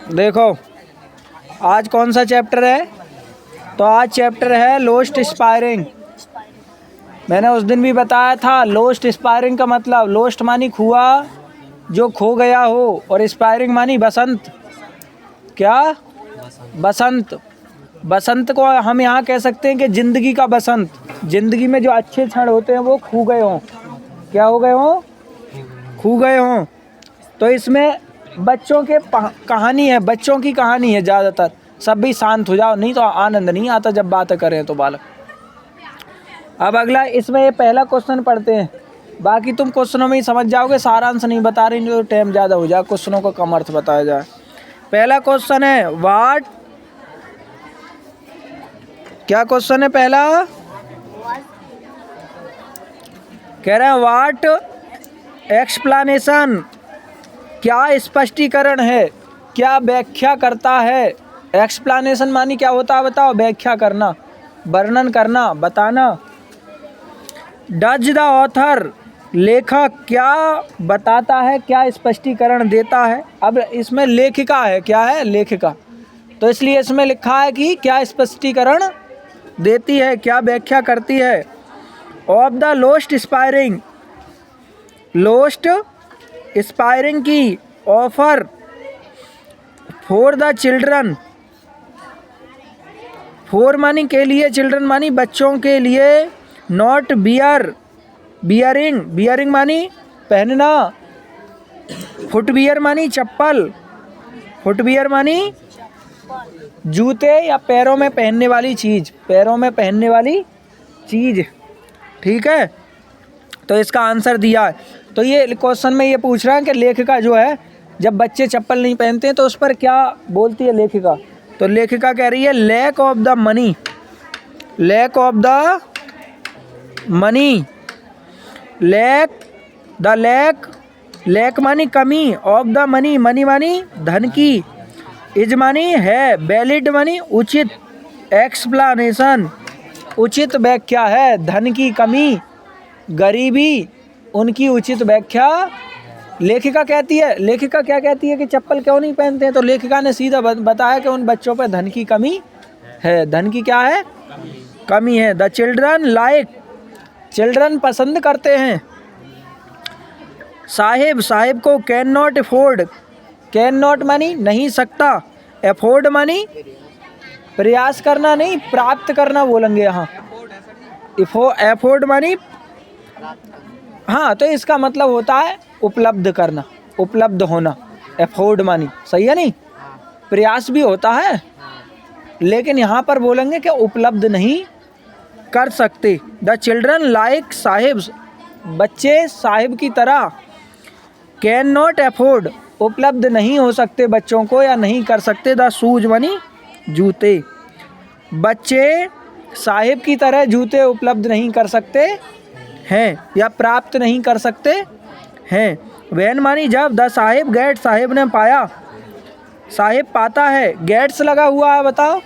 देखो आज कौन सा चैप्टर है? तो आज चैप्टर है लोस्ट स्पायरिंग। मैंने उस दिन भी बताया था लोस्ट स्पायरिंग का मतलब लोस्ट मानी खुआ जो खो गया हो, और स्पायरिंग मानी बसंत। क्या? बसंत। बसंत को हम यहाँ कह सकते हैं कि ज़िंदगी का बसंत। ज़िंदगी में जो अच्छे क्षण होते हैं वो खो गए हों। क्या हो गए हों? खो गए हों। तो इसमें बच्चों के कहानी है, बच्चों की कहानी है ज़्यादातर। सब भी शांत हो जाओ, नहीं तो आनंद नहीं आता जब बातें करें तो बालक। अब अगला इसमें ये पहला क्वेश्चन पढ़ते हैं, बाकी तुम क्वेश्चनों में ही समझ जाओगे। सारांश नहीं बता रही, नहीं तो टाइम ज़्यादा हो जाए, क्वेश्चनों का कम अर्थ बताया जाए। पहला क्वेश्चन है वाट। क्या क्वेश्चन है पहला? कह रहे हैं वाट एक्सप्लेनेशन, क्या स्पष्टीकरण है, क्या व्याख्या करता है। एक्सप्लेनेशन मानी क्या होता है बताओ? व्याख्या करना, वर्णन करना, बताना। डज द ऑथर, लेखक क्या बताता है, क्या स्पष्टीकरण देता है। अब इसमें लेखिका है, क्या है? लेखिका। तो इसलिए इसमें लिखा है कि क्या स्पष्टीकरण देती है, क्या व्याख्या करती है। ऑफ द लोस्ट स्पायरिंग, लोस्ट स्पायरिंग की offer for the children. For मानी के लिए, चिल्ड्रन मानी बच्चों के लिए। नॉट बियर, बियरिंग, बियरिंग मानी पहनना। फुटवियर मानी चप्पल, फुटवियर मानी जूते या पैरों में पहनने वाली चीज़, पैरों में पहनने वाली चीज़। ठीक है, तो इसका आंसर दिया है। तो ये क्वेश्चन में ये पूछ रहा है कि लेखिका जो है जब बच्चे चप्पल नहीं पहनते हैं तो उस पर क्या बोलती है लेखिका। तो लेखिका कह रही है lack of the money, lack of the money, lack the lack, lack money कमी, ऑफ द मनी, मनी मानी धन की, इज मानी है, वैलिड मानी उचित, एक्सप्लेनेशन उचित व्याख्या है। धन की कमी, गरीबी, उनकी उचित व्याख्या लेखिका कहती है। लेखिका क्या कहती है कि चप्पल क्यों नहीं पहनते हैं? तो लेखिका ने सीधा बताया कि उन बच्चों पर धन की कमी है। धन की क्या है? कमी है। द चिल्ड्रन लाइक, चिल्ड्रन पसंद करते हैं। साहिब, साहिब को can not afford, can not मानी नहीं सकता, अफोर्ड मानी प्रयास करना नहीं, प्राप्त करना बोलेंगे यहाँ। अफोर्ड मानी, हाँ, तो इसका मतलब होता है उपलब्ध करना, उपलब्ध होना। अफोर्ड मानी सही है नहीं, प्रयास भी होता है, लेकिन यहाँ पर बोलेंगे कि उपलब्ध नहीं कर सकते। द चिल्ड्रन लाइक साहिब, बच्चे साहिब की तरह। कैन नॉट अफोर्ड, उपलब्ध नहीं हो सकते बच्चों को या नहीं कर सकते। द शूज मानी जूते, बच्चे साहिब की तरह जूते उपलब्ध नहीं कर सकते हैं या प्राप्त नहीं कर सकते हैं। वैन मानी जब। द साहिब गेट, साहिब ने पाया, साहिब पाता है। गेट्स लगा हुआ है, बताओ।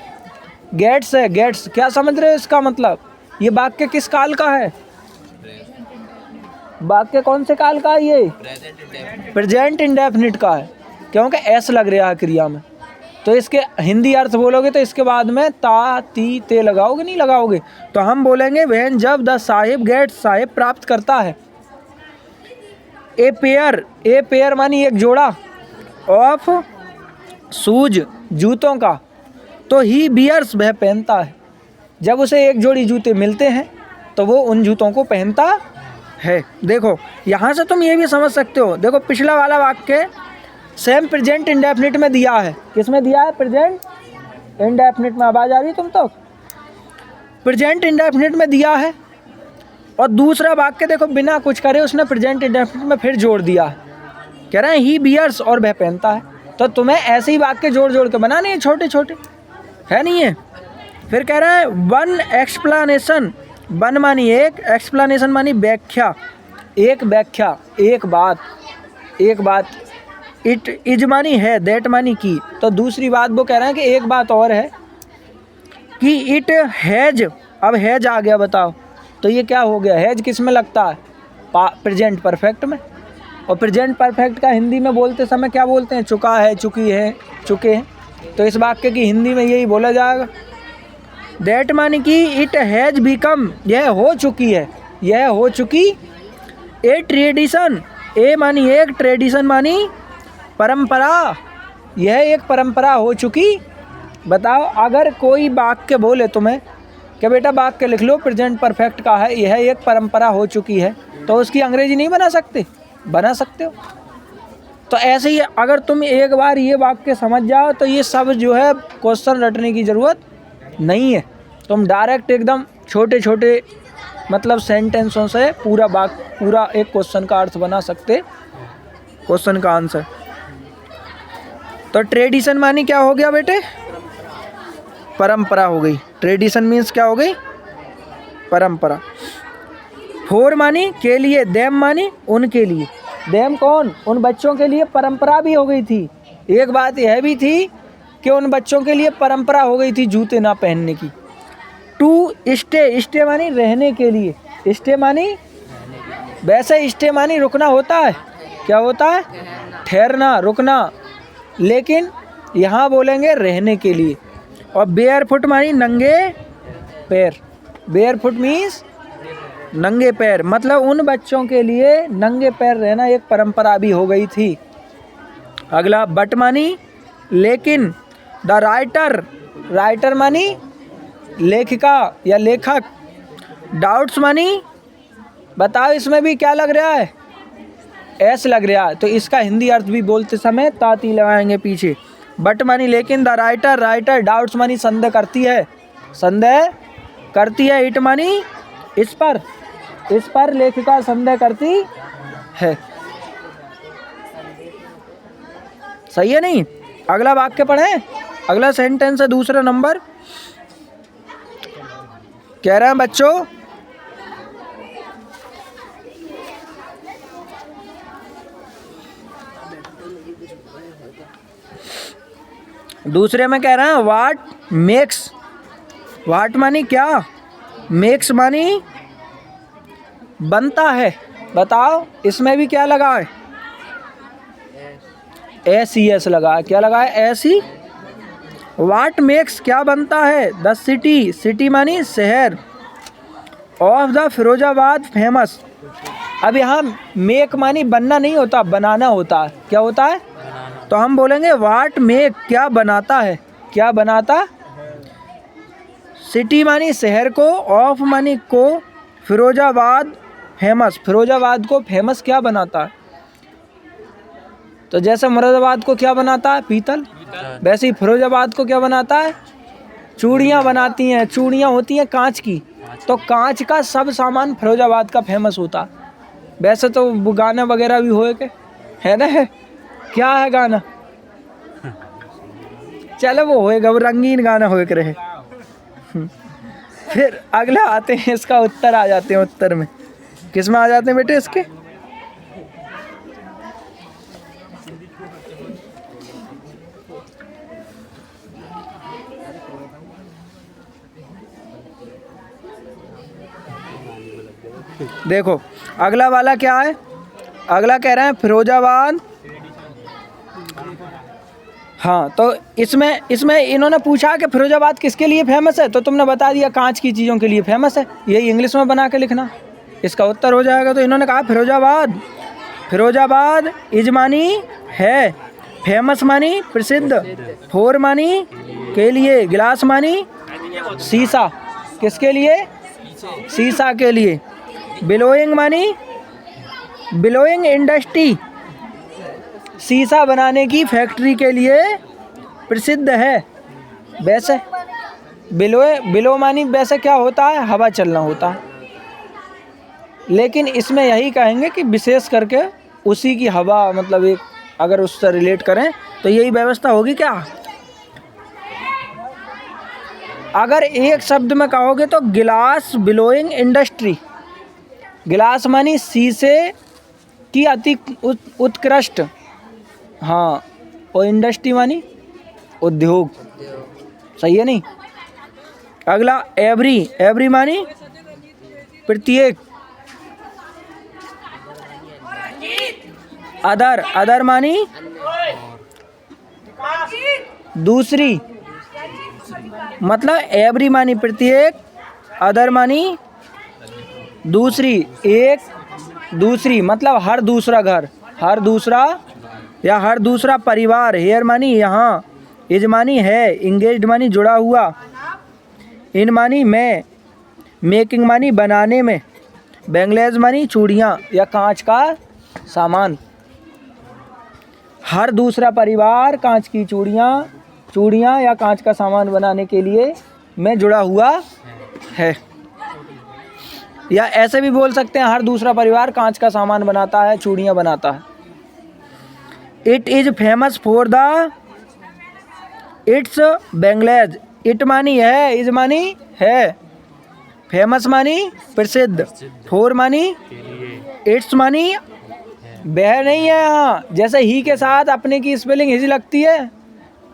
गेट्स है, गेट्स क्या समझ रहे हो इसका मतलब? ये वाक्य किस काल का है? वाक्य कौन से काल का है ये? प्रेजेंट इंडेफिनिट का है, क्योंकि एस लग रहा है क्रिया में। तो इसके हिंदी अर्थ बोलोगे तो इसके बाद में ता ती ते लगाओगे, नहीं लगाओगे। तो हम बोलेंगे वैन जब द साहिब गेट, साहिब प्राप्त करता है। ए पेयर, ए पेयर मानी एक जोड़ा, ऑफ शूज जूतों का। तो ही बियर्स, वह पहनता है। जब उसे एक जोड़ी जूते मिलते हैं तो वो उन जूतों को पहनता है। देखो यहाँ से तुम ये भी समझ सकते हो। देखो पिछला वाला वाक्य सेम प्रेजेंट इंडेफिनिट में दिया है। किस में दिया है? प्रेजेंट इंडेफिनिट में। आवाज़ आ रही है तुम तो? प्रेजेंट इंडेफिनिट में दिया है। और दूसरा वाक्य देखो बिना कुछ करे उसने प्रेजेंट इंडेफिनिट में फिर जोड़ दिया है। कह रहे हैं ही बियर्स, और वह पहनता है। तो तुम्हें ऐसे ही वाक्य जोड़ जोड़ के बनाने हैं, छोटे छोटे, है नहीं है। फिर कह रहा है वन एक्सप्लेनेशन, वन मानी एक, एक्सप्लेनेशन मानी व्याख्या, एक व्याख्या, एक बात, एक बात। इट इज मानी है, दैट मानी की। तो दूसरी बात वो कह रहे हैं कि एक बात और है कि इट हैज, अब हैज आ गया, बताओ। तो ये क्या हो गया? हैज किस में लगता है? प्रेजेंट परफेक्ट में। और प्रेजेंट परफेक्ट का हिंदी में बोलते समय क्या बोलते हैं? चुका है, चुकी है, चुके हैं। तो इस वाक्य की हिंदी में यही बोला जाएगा। दैट मानी कि इट हैज़ बिकम, यह हो चुकी है, यह हो चुकी। ए ट्रेडिशन, ए मानी एक, ट्रेडिशन मानी परंपरा, यह एक परंपरा हो चुकी। बताओ, अगर कोई वाक्य बोले तुम्हें कि बेटा वाक्य लिख लो प्रेजेंट परफेक्ट का है, यह एक परंपरा हो चुकी है, तो उसकी अंग्रेजी नहीं बना सकते? बना सकते हो। तो ऐसे ही अगर तुम एक बार ये वाक्य समझ जाओ तो ये सब जो है क्वेश्चन रटने की ज़रूरत नहीं है। तुम डायरेक्ट एकदम छोटे छोटे मतलब सेंटेंसों से पूरा एक क्वेश्चन का अर्थ बना सकते, क्वेश्चन का आंसर। तो ट्रेडिशन मानी क्या हो गया बेटे? परंपरा हो गई। ट्रेडिशन मीन्स क्या हो गई? परंपरा। फॉर मानी के लिए, देम मानी उनके लिए। देम कौन? उन बच्चों के लिए परंपरा भी हो गई थी। एक बात यह भी थी कि उन बच्चों के लिए परंपरा हो गई थी जूते ना पहनने की। टू स्टे, स्टे मानी रहने के लिए। स्टे मानी, वैसे स्टे मानी रुकना होता है। क्या होता है? ठहरना, रुकना। लेकिन यहाँ बोलेंगे रहने के लिए। और बेयर फुट मानी नंगे पैर। बेयर फुट मीन्स नंगे पैर, मतलब उन बच्चों के लिए नंगे पैर रहना एक परंपरा भी हो गई थी। अगला बट मानी लेकिन। द राइटर, राइटर मानी लेखिका या लेखक। डाउट्स मानी, बताओ इसमें भी क्या लग रहा है? एस लग रहा है, तो इसका हिंदी अर्थ भी बोलते समय ताती लगाएंगे पीछे। बट मानी लेकिन। The writer, writer. डाउट्स मानी संदेह करती है, संदेह करती है। इट मानी इस पर लेखिका संदेह करती है। सही है नहीं? अगला वाक्य पढ़ें। अगला सेंटेंस है दूसरा नंबर। कह रहे हैं बच्चों, दूसरे में कह रहे हैं वाट मेक्स। वाट मानी क्या? मेक्स मानी बनता है। बताओ इसमें भी क्या लगा है? एस लगा है। क्या लगा है? ऐसी। वाट मेक्स क्या बनता है? द सिटी, सिटी मानी शहर। Of the Firozabad famous. अब यहाँ मेक मानी बनना नहीं होता, बनाना होता है। क्या होता है? तो हम बोलेंगे वाट मेक क्या बनाता है, क्या बनाता। सिटी मानी शहर को, ऑफ मानी को, फिरोजाबाद फेमस, फिरोजाबाद को फेमस क्या बनाता है? तो जैसे मुरादाबाद को क्या बनाता है? पीतल। वैसे ही फिरोजाबाद को क्या बनाता है? चूड़ियाँ बनाती हैं। चूड़ियाँ होती हैं कांच की, तो कांच का सब सामान फिरोजाबाद का फेमस होता। वैसे तो गाना वगैरह भी होए के है ना? क्या है गाना? चलो वो होएगा, वो रंगीन गाना होए के रहे। फिर अगला आते हैं, इसका उत्तर आ जाते हैं। उत्तर में किस में आ जाते हैं बेटे इसके? देखो अगला वाला क्या है? अगला कह रहे हैं फिरोजाबाद। हाँ, तो इसमें इन्होंने पूछा कि फिरोजाबाद किसके लिए फेमस है, तो तुमने बता दिया कांच की चीज़ों के लिए फेमस है। यही इंग्लिश में बना के लिखना, इसका उत्तर हो जाएगा। तो इन्होंने कहा फिरोजाबाद, फिरोजाबाद इज मानी है, फेमस मानी प्रसिद्ध, फोर मानी के लिए, गिलास मानी शीशा, किसके लिए? शीशा के लिए। बिलोइंग मानी बिलोइंग इंडस्ट्री, शीशा बनाने की फैक्ट्री के लिए प्रसिद्ध है। वैसे बिलो मानी वैसे क्या होता है? हवा चलना होता है। लेकिन इसमें यही कहेंगे कि विशेष करके उसी की हवा, मतलब एक अगर उससे रिलेट करें तो यही व्यवस्था होगी क्या? अगर एक शब्द में कहोगे तो गिलास बिलोइंग इंडस्ट्री। गिलास मानी शीशे की अति उत्कृष्ट, हाँ, और इंडस्ट्री मानी उद्योग। सही है नहीं? अगला एवरी, एवरी मानी प्रत्येक। अदर, अदर मानी दूसरी, मतलब एवरी मानी प्रत्येक, अदर मानी दूसरी, एक दूसरी मतलब हर दूसरा घर, हर दूसरा या हर दूसरा परिवार। हेयर मानी यहाँ, इज मानी है, इंगेज्ड मानी जुड़ा हुआ, इन मानी में, मेकिंग मानी बनाने में, बैंगल्स मानी चूड़ियाँ या कांच का सामान। हर दूसरा परिवार कांच की चूड़ियाँ या कांच का सामान बनाने के लिए में जुड़ा हुआ है। या ऐसे भी बोल सकते हैं हर दूसरा परिवार कांच का सामान बनाता है, चूड़ियाँ बनाता है। It is famous for the it's bangles. It मानी है, इज मानी है, फेमस मानी प्रसिद्ध, फॉर मानी इट्स मानी वह नहीं है यहाँ। जैसे ही के साथ अपने की स्पेलिंग हिज लगती है,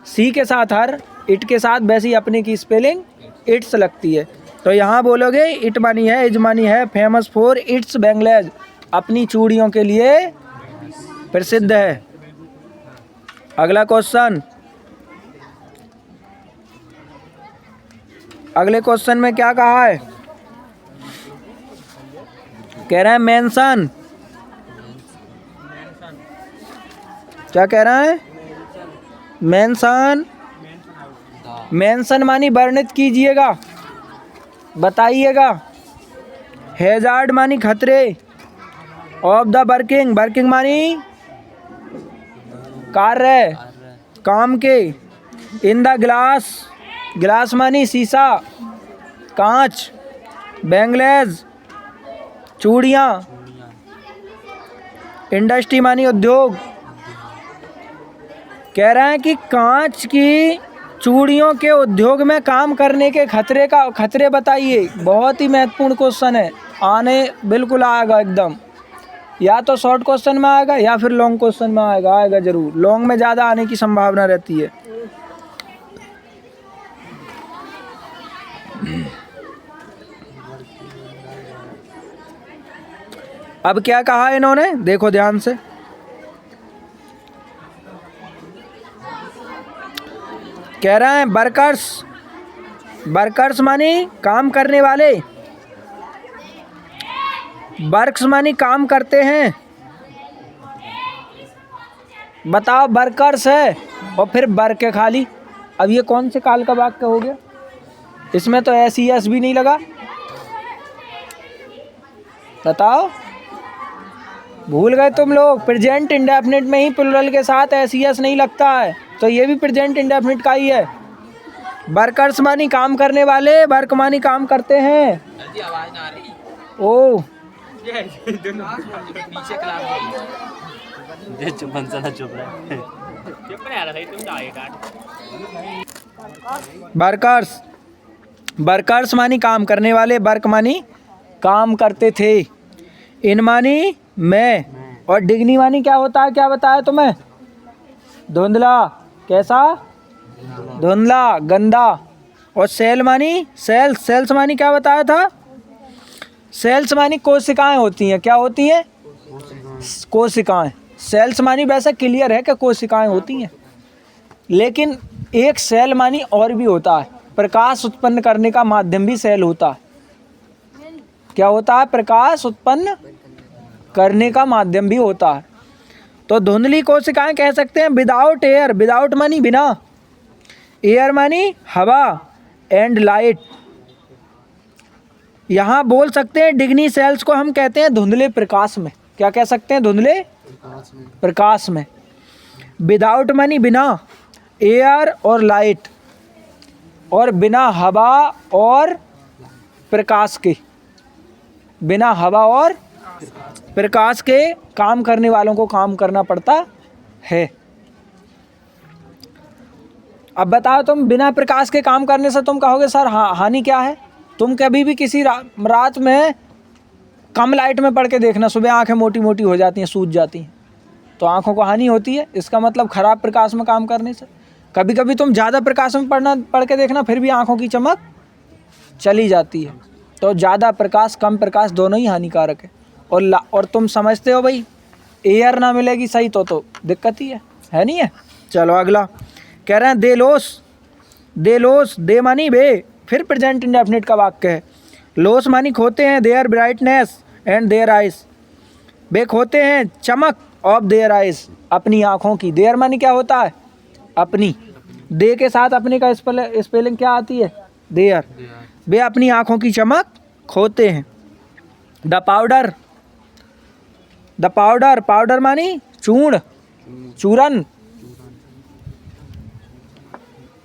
सी के साथ हर, इट के साथ वैसी अपने की स्पेलिंग इट्स लगती है। तो यहाँ बोलोगे इट मानी है, इज मानी है, फेमस फॉर इट्स बैंगल्स, अपनी चूड़ियों के लिए प्रसिद्ध है। अगला क्वेश्चन, अगले क्वेश्चन में क्या कहा है? कह रहा है मेंशन। क्या कह रहा है? मेंशन, मेंशन मानी वर्णित कीजिएगा, बताइएगा। हैजार्ड मानी खतरे, ऑफ द वर्किंग, वर्किंग मानी कार्य, काम के, इन द ग्लास, ग्लास मानी शीशा, कांच, बैंगल्स चूड़ियाँ, इंडस्ट्री मानी उद्योग। कह रहा है कि कांच की चूड़ियों के उद्योग में काम करने के खतरे बताइए। बहुत ही महत्वपूर्ण क्वेश्चन है, आने बिल्कुल आएगा एकदम, या तो शॉर्ट क्वेश्चन में आएगा या फिर लॉन्ग क्वेश्चन में आएगा जरूर। लॉन्ग में ज़्यादा आने की संभावना रहती है। अब क्या कहा इन्होंने, देखो ध्यान से। कह रहा है वर्कर्स, वर्कर्स मानी काम करने वाले, वर्क्स मानी काम करते हैं। बताओ वर्कर्स है और फिर वर्क है खाली। अब ये कौन से काल का वाक्य हो गया? इसमें तो एस ई एस भी नहीं लगा, बताओ। भूल गए तुम लोग, प्रेजेंट इंडेफिनिट में ही प्लूरल के साथ एस ई एस नहीं लगता है, तो ये भी प्रेजेंट इंडेफिनिट का ही है। वर्कर्स मानी काम करने वाले, वर्क मानी काम करते हैं। आवाज ना आ रही। ओह वर्कर्स, वर्कर्स मानी काम करने वाले, वर्क मानी काम करते थे, इन मानी मैं, और डिग्नी मानी क्या होता है, क्या बताया तुम्हें? धुंधला, कैसा? धुंधला, गंदा। और सेल मानी सेल्स, सेल्स मानी क्या बताया था? सेल्स मानी कोशिकाएं होती हैं, क्या होती हैं? कोशिकाएं। सेल्स मानी वैसे क्लियर है कि कोशिकाएं होती हैं, लेकिन एक सेल मानी और भी होता है, प्रकाश उत्पन्न करने का माध्यम भी सेल होता है। क्या होता है? प्रकाश उत्पन्न करने का माध्यम भी होता है। तो धुंधली कोशिकाएं कह सकते हैं विदाउट एयर, विदाउट मानी बिना, एयर मानी हवा, एंड लाइट। यहाँ बोल सकते हैं डिग्नी सेल्स को हम कहते हैं धुंधले प्रकाश में। क्या कह सकते हैं? धुंधले प्रकाश में। विदाउट मानी बिना, एयर और लाइट, और बिना हवा और प्रकाश के, बिना हवा और प्रकाश के काम करने वालों को काम करना पड़ता है। अब बताओ, तुम बिना प्रकाश के काम करने से तुम कहोगे सर हानि क्या है? तुम कभी भी किसी रात में कम लाइट में पढ़ के देखना, सुबह आंखें मोटी मोटी हो जाती हैं, सूज जाती हैं, तो आंखों को हानि होती है। इसका मतलब खराब प्रकाश में काम करने से। कभी कभी तुम ज़्यादा प्रकाश में पढ़ के देखना, फिर भी आंखों की चमक चली जाती है। तो ज़्यादा प्रकाश कम प्रकाश दोनों ही हानिकारक है। और तुम समझते हो भाई एयर ना मिलेगी सही तो दिक्कत ही है नहीं है। चलो अगला कह रहे हैं दे लोस दे मानी बे, फिर प्रेजेंट इंडेफिनिट का वाक्य है। लोस मानी खोते हैं their brightness and their eyes, बे खोते हैं चमक ऑफ देयर आइज, अपनी आँखों की। देयर मानी क्या होता है अपनी, दे के साथ अपने का स्पेलिंग क्या आती है देयर। वे अपनी आँखों की चमक खोते हैं। द पाउडर मानी चूरन।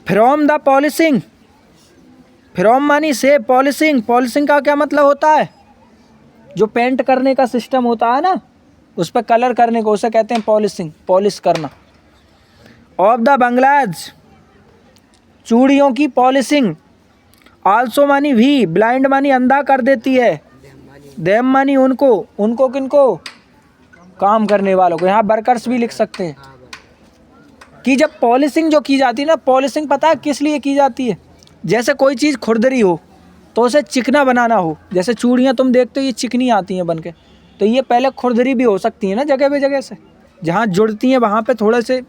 फ्रॉम द पॉलिशिंग, फ्रॉम मानी से, पॉलिशिंग का क्या मतलब होता है, जो पेंट करने का सिस्टम होता है ना, उस पर कलर करने को, उसे कहते हैं पॉलिशिंग, पॉलिश करना। ऑफ द बंगलाज, चूड़ियों की पॉलिशिंग। आल्सो मानी भी, ब्लाइंड मानी अंधा कर देती है। देम मानी उनको किनको, काम करने वालों को। यहाँ वर्कर्स भी लिख सकते हैं कि जब पॉलिशिंग जो की जाती है ना, पॉलिशिंग पता है किस लिए की जाती है, जैसे कोई चीज़ खुरदरी हो तो उसे चिकना बनाना हो। जैसे चूड़ियाँ तुम देखते हो ये चिकनी आती हैं बन के, तो ये पहले खुरदरी भी हो सकती है ना, जगह पे जगह से जहाँ जुड़ती हैं वहाँ पे थोड़े से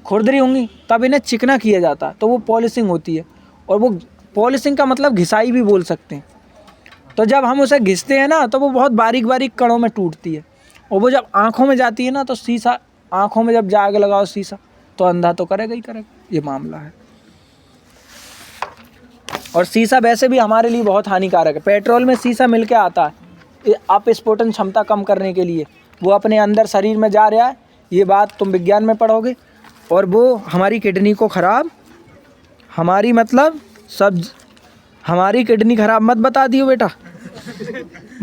खुरदरी होंगी, तब इन्हें चिकना किया जाता है, तो वो पॉलिशिंग होती है। और वो पॉलिशिंग का मतलब घिसाई भी बोल सकते हैं। तो जब हम उसे घिसते हैं ना तो वो बहुत बारीक बारीक कणों में टूटती है, और वो जब आँखों में जाती है ना, तो शीशा आँखों में जब जाके लगाओ शीशा तो अंधा तो करेगा ही करेगा, ये मामला है। और शीशा वैसे भी हमारे लिए बहुत हानिकारक है। पेट्रोल में शीशा मिल के आता है अपस्फोटन क्षमता कम करने के लिए, वो अपने अंदर शरीर में जा रहा है, ये बात तुम विज्ञान में पढ़ोगे। और वो हमारी किडनी को ख़राब, हमारी मतलब सब, हमारी किडनी ख़राब मत बता दियो बेटा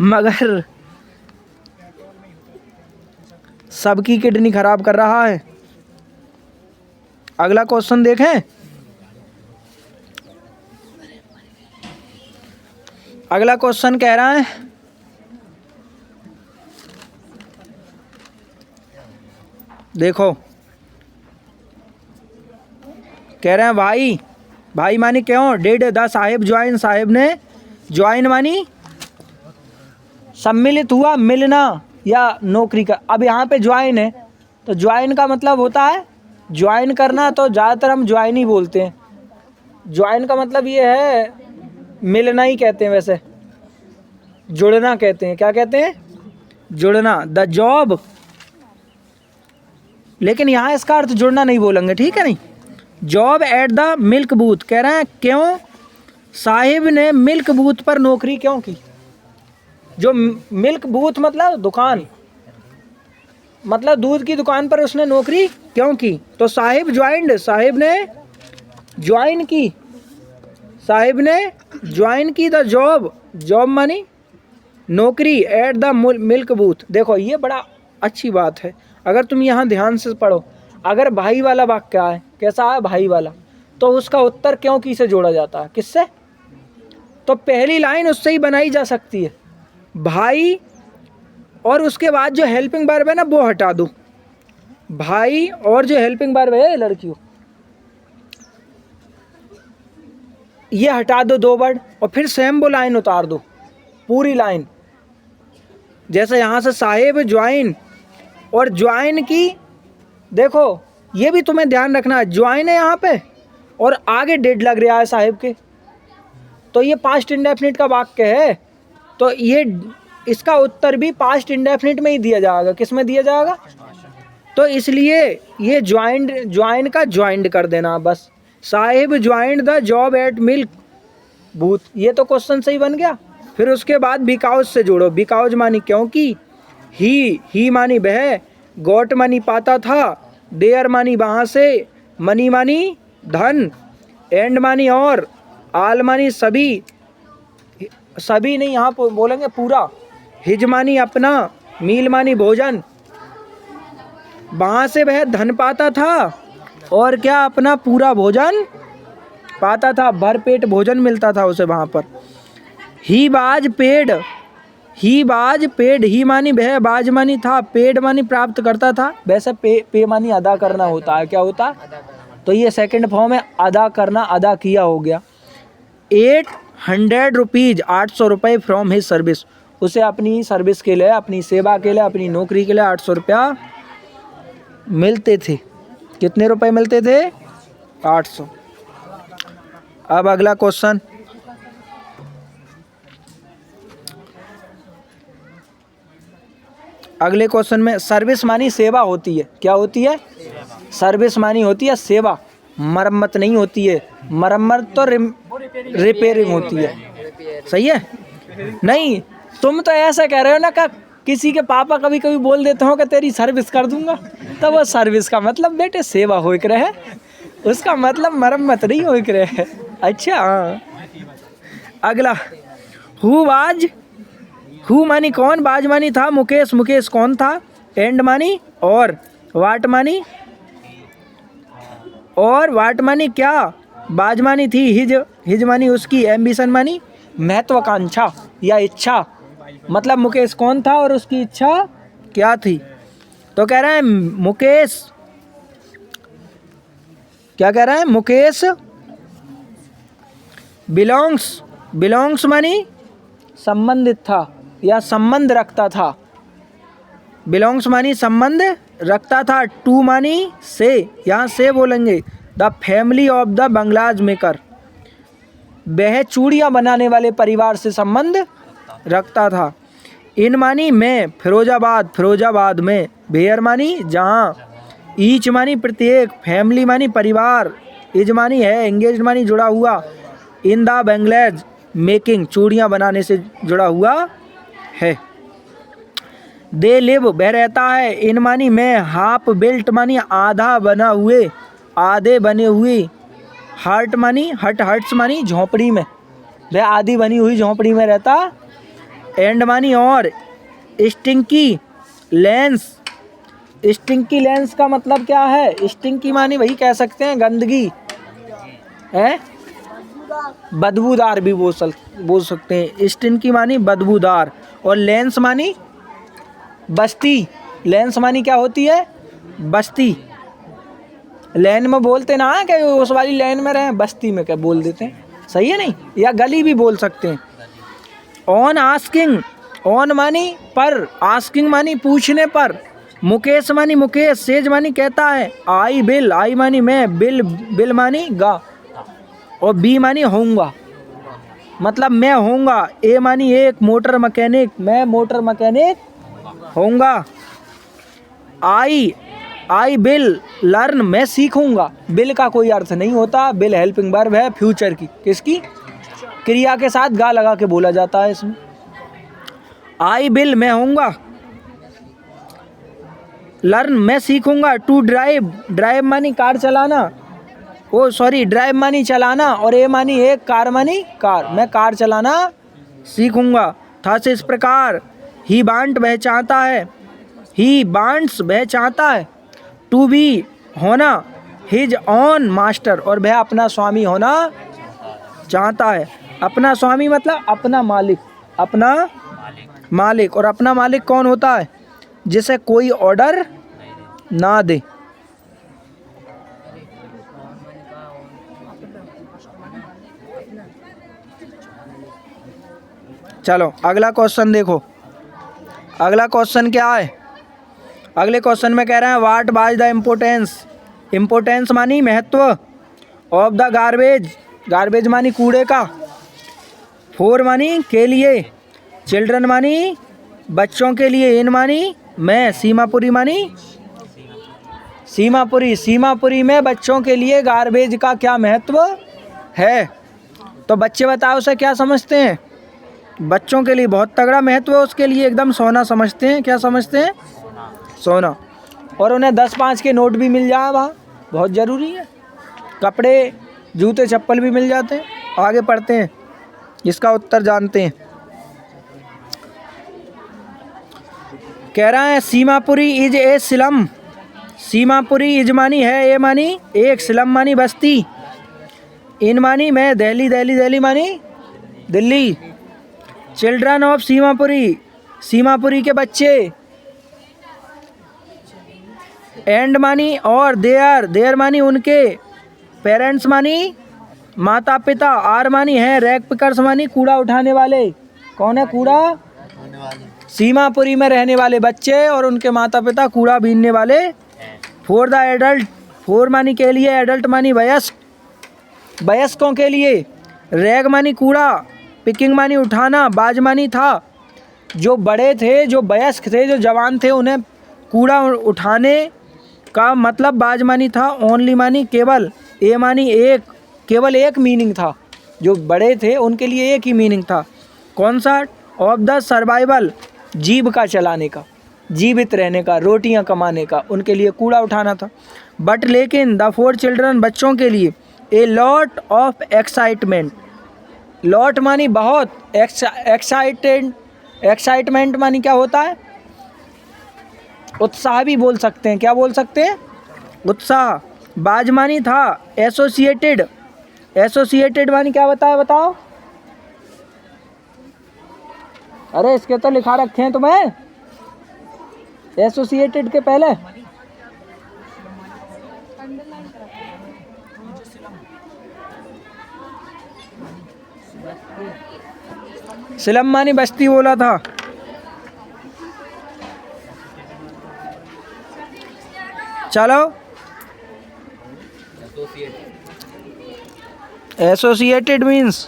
मगर सबकी किडनी ख़राब कर रहा है। अगला क्वेश्चन देखें। अगला क्वेश्चन कह रहा है, देखो कह रहे हैं भाई मानी क्यों, did the Sahib join, Sahib ने ज्वाइन मानी सम्मिलित हुआ, मिलना या नौकरी का। अब यहाँ पे ज्वाइन है तो ज्वाइन का मतलब होता है ज्वाइन करना, तो ज़्यादातर हम ज्वाइन ही बोलते हैं। ज्वाइन का मतलब ये है मिलना ही कहते हैं, वैसे जुड़ना कहते हैं। क्या कहते हैं, जुड़ना। द जॉब, लेकिन यहाँ इसका अर्थ जुड़ना नहीं बोलेंगे, ठीक है नहीं। Job at the milk booth, कह रहे हैं क्यों साहिब ने मिल्क बूथ पर नौकरी क्यों की। जो मिल्क बूथ मतलब दुकान, मतलब दूध की दुकान पर उसने नौकरी क्यों की। तो साहिब ज्वाइंड, साहिब ने ज्वाइन की, साहिब ने ज्वाइन की द जॉब, जॉब मानी नौकरी, एट द मिल्क बूथ। देखो ये बड़ा अच्छी बात है, अगर तुम यहाँ ध्यान से पढ़ो। अगर भाई वाला वाक्य है, कैसा है भाई वाला, तो उसका उत्तर क्यों की से जोड़ा जाता है, किससे। तो पहली लाइन उससे ही बनाई जा सकती है, भाई, और उसके बाद जो हेल्पिंग वर्ब है ना वो हटा दो, भाई और जो हेल्पिंग वर्ब है लड़कियों ये हटा दो 2 वर्ड, और फिर सेम वो लाइन उतार दो, पूरी लाइन। जैसे यहाँ से साहिब ज्वाइन, और ज्वाइन की, देखो ये भी तुम्हें ध्यान रखना है, ज्वाइन है यहाँ पे और आगे डेड लग रहा है साहिब के, तो ये पास्ट इंडेफिनिट का वाक्य है, तो ये इसका उत्तर भी पास्ट इंडेफिनिट में ही दिया जाएगा। किस में दिया जाएगा, तो इसलिए ये ज्वाइन का ज्वाइंड कर देना बस। Sahib joined the job eight milk booth, ये तो क्वेश्चन सही बन गया। फिर उसके बाद बिकॉज से जोड़ो, बिकॉज मानी क्योंकि, ही मानी वह, गॉट मानी पाता था, देयर मानी वहाँ से, मनी मानी धन, एंड मानी और, आल मानी सभी, सभी नहीं यहाँ बोलेंगे पूरा, हिज मानी अपना, मील मानी भोजन, वहाँ से वह धन पाता था और क्या अपना पूरा भोजन पाता था, भरपेट भोजन मिलता था उसे वहाँ पर। ही बाज पेड, ही मानी वह, बाज मानी था, पेड मानी प्राप्त करता था। वैसे पे मानी अदा करना होता है, क्या होता है, तो ये सेकंड फॉर्म है अदा करना, अदा किया हो गया। 800 रुपीज़, 800 रुपये फ्रॉम हिज सर्विस, उसे अपनी सर्विस के लिए, अपनी सेवा के लिए, अपनी नौकरी के लिए 800 रुपया मिलते थे। कितने रुपए मिलते थे? 800। अब अगला क्वेश्चन, अगले क्वेश्चन में सर्विस मानी सेवा होती है। क्या होती है? सर्विस मानी होती है सेवा, मरम्मत नहीं होती है। मरम्मत तो रिपेयरिंग होती है। सही है? नहीं, तुम तो ऐसा कह रहे हो ना कि किसी के पापा कभी कभी बोल देते हो कि तेरी सर्विस कर दूंगा, तो वो सर्विस का मतलब बेटे सेवा हो रहे है, उसका मतलब मरम्मत नहीं हो रहे है। अच्छा हाँ। अगला, हु मानी कौन, बाज मानी था, मुकेश मुकेश कौन था, एंड मानी और, वाट मानी और, वाट मानी क्या, बाज मानी थी, हिज मानी उसकी, एम्बिशन मानी महत्वाकांक्षा या इच्छा। मतलब मुकेश कौन था और उसकी इच्छा क्या थी? तो कह रहा है मुकेश, क्या कह रहा है? मुकेश बिलोंग्स मानी संबंधित था या संबंध रखता था। बिलोंग्स मानी संबंध रखता था। टू मानी से, यहाँ से बोलेंगे, the family of the बंगलाज maker, वह चूड़ियाँ बनाने वाले परिवार से संबंध रखता था। इन मानी में, फिरोजाबाद में। वेयर मानी जहाँ। ईच मानी प्रत्येक। फैमिली मानी परिवार। इज मानी है। एंगेज मानी जुड़ा हुआ। इन द बंगलाज मेकिंग, चूड़ियाँ बनाने से जुड़ा हुआ है। दे लिव, वह रहता है। इन मानी में। हाफ बिल्ट मानी आधा बना हुए, आधे बने हुए। हर्ट मानी हट्स मानी झोंपड़ी में, वह आधी बनी हुई झोंपड़ी में रहता। एंड मानी और। स्टिंकी लेंस, स्टिंकी लेंस का मतलब क्या है? स्टिंकी मानी वही कह सकते हैं गंदगी है, बदबूदार भी बोल सकते हैं। स्टिंकी मानी बदबूदार और लेंस मानी बस्ती। लेंस मानी क्या होती है? बस्ती। लेन में बोलते ना है कि उस वाली लेन में रहे, बस्ती में क्या बोल देते हैं। सही है नहीं? या गली भी बोल सकते हैं। ऑन आस्किंग, ऑन मानी पर, आस्किंग मानी पूछने पर। मुकेश मानी मुकेश, सेज मानी कहता है। आई बिल, आई मानी मैं, बिल मानी गा और बी मानी होऊंगा, मतलब मैं होऊंगा। ए मानी एक, मोटर मैकेनिक, मैं मोटर मैकेनिक होऊंगा। आई बिल लर्न, मैं सीखूंगा। बिल का कोई अर्थ नहीं होता, बिल हेल्पिंग वर्ब है फ्यूचर की। किसकी? क्रिया के साथ गा लगा के बोला जाता है इसमें। आई बिल मैं होऊंगा। लर्न मैं सीखूंगा। टू ड्राइव, ड्राइव मानी कार चलाना, ओ सॉरी ड्राइव मानी चलाना और ए मानी एक, कार मानी कार, मैं कार चलाना सीखूंगा। था से इस प्रकार। ही वांट, वह चाहता है। ही वांट्स, वह चाहता है। टू बी होना। हिज ऑन मास्टर, और वह अपना स्वामी होना चाहता है। अपना स्वामी मतलब अपना मालिक, अपना मालिक। और अपना मालिक कौन होता है? जिसे कोई ऑर्डर ना दे। चलो अगला क्वेश्चन देखो। अगला क्वेश्चन क्या है? अगले क्वेश्चन में कह रहे हैं what was the importance, importance मानी महत्व, ऑफ द गार्बेज, गार्बेज मानी कूड़े का, फॉर मानी के लिए, चिल्ड्रन मानी बच्चों के लिए, इन मानी मैं, सीमापुरी मानी सीमापुरी, सीमापुरी में बच्चों के लिए गार्बेज का क्या महत्व है? तो बच्चे बताओ उसे क्या समझते हैं? बच्चों के लिए बहुत तगड़ा महत्व है, उसके लिए एकदम सोना समझते हैं। क्या समझते हैं? सोना। और उन्हें 10-5 के नोट भी मिल जाए वहाँ, बहुत ज़रूरी है। कपड़े जूते चप्पल भी मिल जाते हैं। आगे पढ़ते हैं, इसका उत्तर जानते हैं। कह रहा है Seemapuri is a slum, Seemapuri is मानी है, ए मानी एक, स्लम मानी बस्ती, इन मानी मैं, दिल्ली दिल्ली दिल्ली मानी दिल्ली। चिल्ड्रन ऑफ सीमापुरी, सीमापुरी के बच्चे। एंड मानी और, देयर मानी उनके, पेरेंट्स मानी माता पिता, आर मानी है, रैग पिकर्स मानी कूड़ा उठाने वाले। कौन है कूड़ा सीमापुरी में रहने वाले बच्चे और उनके माता पिता कूड़ा बीनने वाले। फॉर द एडल्ट, फोर मानी के लिए, एडल्ट मानी वयस्क, वयस्कों के लिए। रैग मानी कूड़ा, पिकिंग मानी उठाना, बाज मानी था। जो बड़े थे, जो वयस्क थे, जो जवान थे, उन्हें कूड़ा उठाने का मतलब बाज मानी था। ओनली मानी केवल, ए मानी एक, केवल एक मीनिंग था। जो बड़े थे उनके लिए एक ही मीनिंग था। कौन सा? ऑफ द सर्वाइवल, जीविका चलाने का, जीवित रहने का, रोटियां कमाने का, उनके लिए कूड़ा उठाना था। बट लेकिन द फोर चिल्ड्रन, बच्चों के लिए, a lot of excitement, lot मानी बहुत, एक्साइटमेंट मानी क्या होता है? उत्साह भी बोल सकते हैं। क्या बोल सकते हैं? उत्साह। बाज मानी था, एसोसिएटेड, एसोसिएटेड मानी क्या बताया बताओ? अरे इसके तो लिखा रखे हैं तुम्हें एसोसिएटेड के पहले। सिलम मानी बस्ती बोला था। चलो, एसोसिएटेड मीन्स